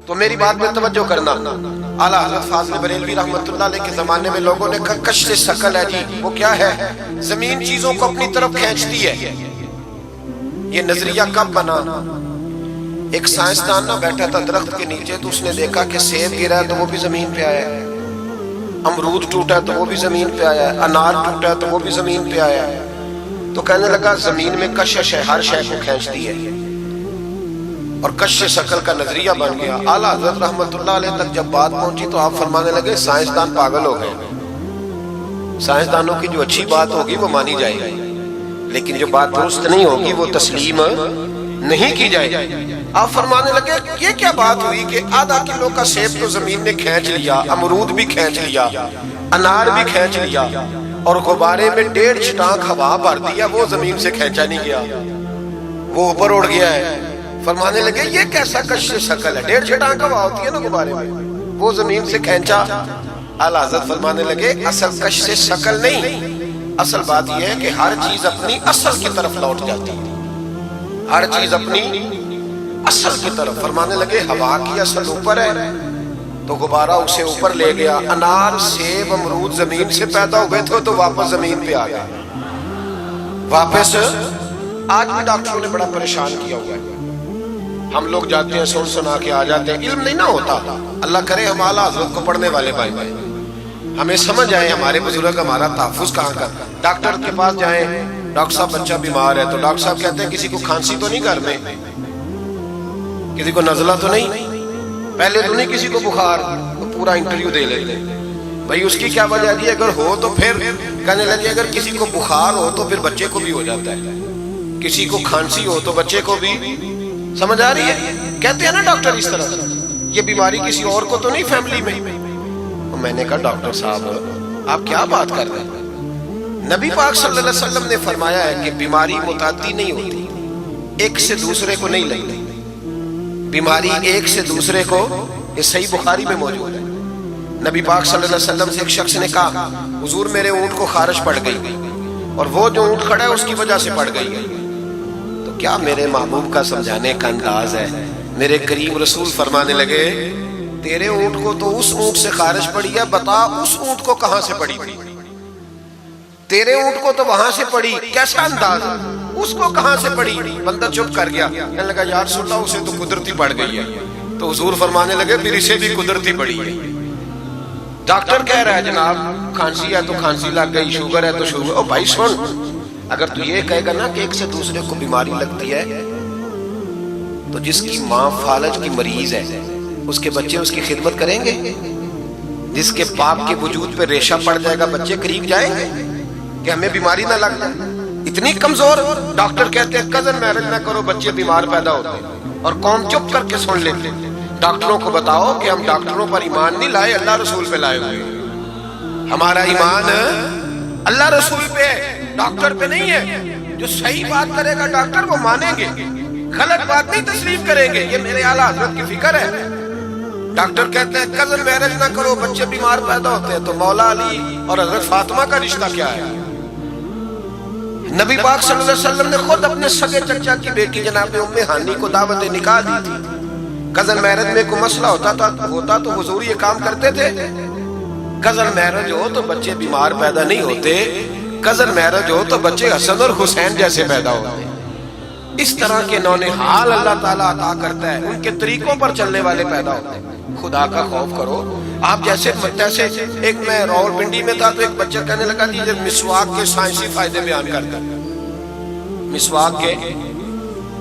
تو میری بات میں توجہ کرنا. اعلیٰ حضرت فاضل بریلوی رحمۃ اللہ علیہ کے زمانے میں لوگوں نے کہا کشف ثقل ہے جی. وہ کیا ہے؟ زمین چیزوں کو اپنی طرف کھینچتی ہے. یہ نظریہ کب بنا؟ ایک سائنسدان نہ بیٹھا تھا درخت کے نیچے، تو اس نے دیکھا کہ سیب گرا ہے تو وہ بھی زمین پہ آیا ہے، امرود ٹوٹا ہے تو وہ بھی زمین پہ آیا ہے، انار ٹوٹا ہے تو وہ بھی زمین پہ آیا ہے. تو کہنے لگا زمین میں کشش ہے، ہر شے کو کھینچتی ہے، اور کشش ثقل کا نظریہ بن گیا. اعلیٰ حضرت رحمۃ اللہ علیہ تک جب بات پہنچی تو آپ فرمانے لگے سائنسدان پاگل ہو گئے. سائنسدانوں کی جو اچھی بات ہوگی وہ مانی جائے گی، لیکن جو بات درست نہیں ہوگی وہ تسلیم نہیں کی جائے گی. آپ فرمانے لگے یہ کیا بات ہوئی کہ آدھا کلو کا سیب تو زمین نے کھینچ لیا، امرود بھی کھینچ لیا، انار بھی کھینچ لیا، اور غبارے میں 1.5 چھٹانک ہوا بھر دیا، وہ زمین سے کھینچا نہیں گیا، وہ اوپر اڑ گیا ہے. فرمانے لگے یہ کیسا کشش ثقل ہے؟ 1.5 چھٹانک ہوا ہوتی ہے نا غبارے میں، وہ زمین سے کھینچا. اعلیٰ حضرت فرمانے لگے اصل کشش ثقل نہیں، اصل بات یہ ہے کہ ہر چیز اپنی اصل کی طرف لوٹ جاتی ہے، ہر چیز اپنی اصل کی طرف. فرمانے لگے ہوا کی اصل اوپر ہے تو غبارہ اسے اوپر لے گیا. انار، سیب، امرود زمین سے پیدا ہوئے تھے تو واپس زمین پہ آ گئے، واپس. آج بھی ڈاکٹروں نے بڑا پریشان کیا ہوا ہے. ہم لوگ جاتے ہیں سن سنا کے آ جاتے ہیں، علم نہیں نہ ہوتا. اللہ کرے ہم اعلیٰ حضرت کو پڑھنے والے بھائی ہمیں سمجھ آئے ہمارے بزرگ ہمارا تحفظ کہاں کا. ڈاکٹر کے پاس جائیں، ڈاکٹر صاحب بچہ بیمار ہے تو ڈاکٹر صاحب کہتے ہیں کسی کو کھانسی تو نہیں گھر میں، کسی کو نزلہ تو نہیں، پہلے تو نہیں کسی کو بخار، تو پورا انٹرویو دے لیتے بھائی اس کی کیا وجہ ہے. اگر ہو تو پھر کہنے لگے اگر کسی کو بخار ہو تو پھر بچے کو بھی ہو جاتا ہے، کسی کو کھانسی ہو تو بچے کو بھی. سمجھ آ رہی ہے؟ کہتے ہیں نا ڈاکٹر اس طرح یہ بیماری کسی اور کو تو نہیں فیملی میں. میں نے کہا ڈاکٹر صاحب آپ کیا بات کر رہے ہیں؟ نبی پاک صلی اللہ علیہ وسلم نے فرمایا ہے کہ بیماری متعدی نہیں ہوتی، ایک سے دوسرے کو نہیں لگتی. بیماری ایک سے دوسرے کو، یہ صحیح بخاری میں موجود ہے. نبی پاک صلی اللہ علیہ وسلم سے ایک شخص نے کہا حضور میرے اونٹ کو خارش پڑ گئی، اور وہ جو اونٹ کھڑا ہے اس کی وجہ سے پڑ گئی ہے. تو کیا میرے محبوب کا سمجھانے کا انداز ہے. میرے کریم رسول فرمانے لگے تیرے اونٹ کو تو اس اونٹ سے خارش پڑی ہے، بتا اس اونٹ کو کہاں سے پڑی؟ تیرے اونٹ کو تو وہاں سے پڑی، کیسا انداز، اس کو کہاں سے پڑی؟ بندہ چپ کر گیا، کہنے لگا یا رسول اللہ اسے تو قدرتی پڑ گئی ہے. تو حضور فرمانے لگے پھر اسے بھی قدرتی پڑی ہے. ڈاکٹر کہہ رہا ہے جناب کھانسی ہے تو کھانسی لگ گئی، شوگر ہے تو شوگر. او بھائی سن، اگر تو یہ کہے گا نا کہ ایک سے دوسرے کو بیماری لگتی ہے، تو جس کی ماں فالج کی مریض ہے اس کے بچے اس کی خدمت کریں گے؟ جس کے باپ کے وجود پہ ریشہ پڑ جائے گا بچے قریب جائیں گے کہ ہمیں بیماری نہ لگ جائے؟ اتنی کمزور. ڈاکٹر کہتے ہیں کزن میرج نہ کرو بچے بیمار پیدا ہوتے ہیں، اور قوم چپ کر کے سن لیتے. ڈاکٹروں کو بتاؤ کہ ہم ڈاکٹروں پر ایمان نہیں لائے، اللہ رسول پہ لائے ہوئے. ہمارا ایمان اللہ رسول پہ ہے، ڈاکٹر پہ نہیں ہے. جو صحیح بات کرے گا ڈاکٹر وہ مانیں گے، غلط بات نہیں تسلیم کریں گے. یہ میرے اعلیٰ حضرت کی فکر ہے. ڈاکٹر کہتے ہیں کزن میرج نہ کرو بچے بیمار پیدا ہوتے ہیں، تو مولا علی اور حضرت فاطمہ کا رشتہ کیا ہے؟ نبی پاک صلی اللہ علیہ وسلم نے خود اپنے سگے چچا کی بیٹی جناب ام ہانی کو دعوت نکاح دی تھی. کزن میرج میں کوئی مسئلہ ہوتا تو حضور یہ کام کرتے تھے. کزن میرج ہو تو بچے بیمار پیدا نہیں ہوتے، کزن میرج ہو تو بچے حسن اور حسین جیسے پیدا ہوتے. اس طرح کے نونہال اللہ تعالیٰ عطا کرتا ہے، ان کے طریقوں پر چلنے والے پیدا ہوتے ہیں. خدا کا خوف کرو. آپ جیسے ایک میں راولپنڈی میں تھا تو ایک بچہ کہنے لگا کہ مسواک کے سائنسی فائدے بیان کرتا ہے. مسواک کے،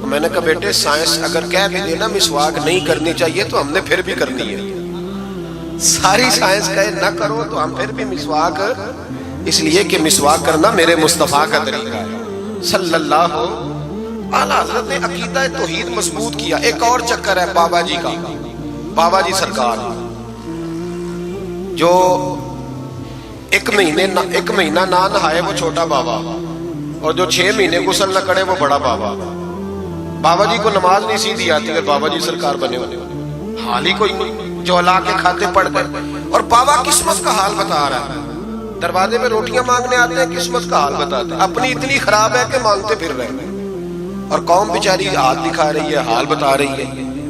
میں نے کہا بیٹے سائنس اگر کہہ بھی دینا مسواک نہیں کرنی چاہیے تو ہم نے پھر بھی کرنی ہے. ساری سائنس کہے نہ کرو تو ہم پھر بھی مسواک، اس لیے کہ مسواک کرنا میرے مصطفیٰ کا طریقہ ہے صلی اللہ. اعلیٰ حضرت نے عقیدہ توحید مضبوط کیا. ایک اور چکر ہے بابا جی کا. بابا جی سرکار جو ایک مہینہ نہ نہائے وہ چھوٹا بابا، اور جو 6 مہینے غسل نہ کرے وہ بڑا بابا. بابا جی کو نماز نہیں سیدھی آتی اگر بابا جی سرکار بنے ہونے، حال ہی کوئی نہیں، جو اللہ کے کھاتے پڑھ کر. اور بابا قسمت کا حال بتا رہا ہے. دروازے میں روٹیاں مانگنے آتے ہیں، قسمت کا حال بتاتے ہیں. اپنی اتنی خراب ہے کہ مانگتے پھر رہے ہیں، اور قوم بیچاری ہاتھ دکھا رہی ہے، حال بتا رہی ہے.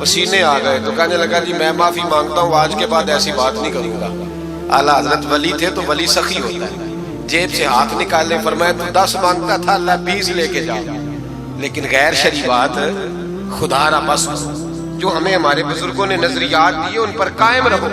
پسینے آ گئے تو کہنے لگا جی میں معافی مانگتا ہوں، آج کے بعد ایسی بات نہیں کروں گا۔ اعلیٰ حضرت ولی تھے تو ولی سخی ہوتا ہے، جیب سے ہاتھ نکالے، فرمایا تو 10 مانگتا تھا، اللہ 20 لے کے جاؤ، لیکن غیر شرعی بات خدا را بس جو ہمیں ہمارے بزرگوں نے نظریات دیے ان پر قائم رہو۔